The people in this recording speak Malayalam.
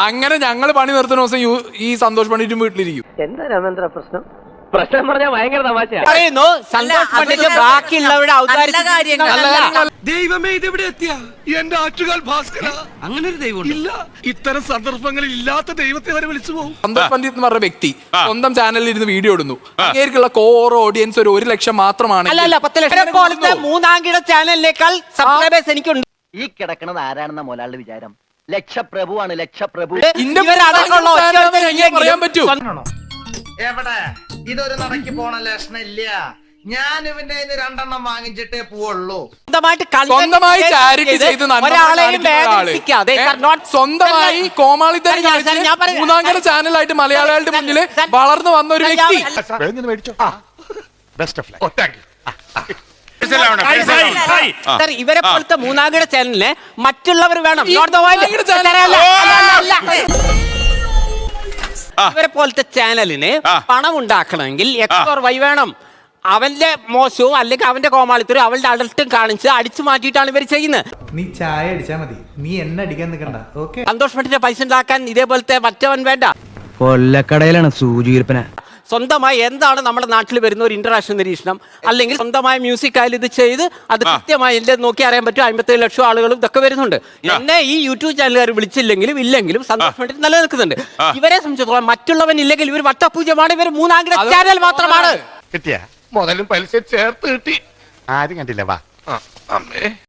അങ്ങനെ ഞങ്ങൾ പണി നിർത്തുന്ന ദിവസം ഈ സന്തോഷ് പണ്ഡിറ്റും വീട്ടിലിരിക്കും. എന്താ രാമേന്ദ്ര പ്രശ്നം? പ്രശ്നം പറഞ്ഞാൽ ഭയങ്കര തമാശ. പറയുന്നു സന്തോഷ് പണ്ഡിറ്റ് ബാക്കിയുള്ളവരുടെ ദൈവമേ ഇതെവിടെ എത്തിയ എന്റെ ആറ്റുകാൽ ഭാസ്കര. അങ്ങനെ ഒരു ദൈവം ഇല്ല. ഇത്തരം സന്ദർഭങ്ങളിൽ ഇല്ലാത്ത ദൈവത്തെ വരെ വിളിച്ചു പോകും. സന്തോഷ് പണ്ഡിറ്റ് എന്ന് പറഞ്ഞ വ്യക്തി സ്വന്തം ചാനലിൽ ഇരുന്ന് വീഡിയോ ഇടുന്നു. അങ്ങേക്കുള്ള കോർ ഓഡിയൻസ് ഒരു 1 ലക്ഷം മാത്രമാണ്. 10 ലക്ഷം പോലത്തെ മൂന്നാംകിട ചാനലിനേക്കാൾ സബ്സ്ക്രൈബേഴ്സ് എനിക്കുണ്ട്. ഈ കിടക്കണത് ആരാണെന്ന മോലാളുടെ വിചാരം? ലക്ഷപ്രഭുവാണ്, ലക്ഷപ്രഭു. പറയാൻ പറ്റൂ? എവിടെ ഇതൊരു നടക്കി പോണ ലക്ഷണില്ല. ഞാൻ ഇവന്റെ 2 വാങ്ങിച്ചിട്ടേ പോവുള്ളൂ. സ്വന്തമായി ചാരിറ്റി ചെയ്ത് സ്വന്തമായി കോമാളിത്തരം മൂന്നാംകര ചാനലായിട്ട് മലയാളികളുടെ മുന്നിൽ വളർന്നു വന്ന ഒരു വ്യക്തി. ഇവരെ പോലത്തെ മൂന്നാംകിട ചാനലിന് മറ്റുള്ളവർ വേണം. ഇവരെ പോലത്തെ ചാനലിന് പണം ഉണ്ടാക്കണമെങ്കിൽ എക്സ് വൈ വേണം. അവന്റെ മോശവും അല്ലെങ്കിൽ അവന്റെ കോമാളിത്തരും അവളുടെ അഡൽട്ടും കാണിച്ച് അടിച്ചു മാറ്റിയിട്ടാണ് ഇവർ ചെയ്യുന്നത്. നീ ചായ അടിച്ചാ മതി, നീ എന്നെ അടിക്കാൻ നിൽക്കണ്ട. ഓക്കെ, സന്തോഷ് പണ്ഡിറ്റ് പൈസ ഉണ്ടാക്കാൻ ഇതേപോലത്തെ മറ്റവൻ വേണ്ട. കൊല്ലക്കടയിലാണ് സൂചിരിപ്പന. സ്വന്തമായി എന്താണ് നമ്മുടെ നാട്ടിൽ വരുന്ന ഒരു ഇന്റർനാഷണൽ നിരീക്ഷണം, അല്ലെങ്കിൽ സ്വന്തമായ മ്യൂസിക് ആയാലും ഇത് ചെയ്ത് അത് കൃത്യമായി എന്റെ നോക്കി അറിയാൻ പറ്റും. 57 ലക്ഷം ആളുകളും ഇതൊക്കെ വരുന്നുണ്ട്. എന്നെ ഈ യൂട്യൂബ് ചാനലുകാർ വിളിച്ചില്ലെങ്കിലും ഇല്ലെങ്കിലും സന്തോഷ് പണ്ഡിറ്റ് നിലനിൽക്കുന്നുണ്ട്. ഇവരെ സംബന്ധിച്ചിടത്തോളം മറ്റുള്ളവൻ ഇല്ലെങ്കിൽ ഇവർ വട്ടപൂജ്യമാണ്. ഇവർ മൂന്നാംകിട ചാനൽ മാത്രമാണ്. കിട്ടിയ മുതലും പലിശ ചേർത്ത് കിട്ടി. ആരും കണ്ടില്ല. വാ അമ്മേ.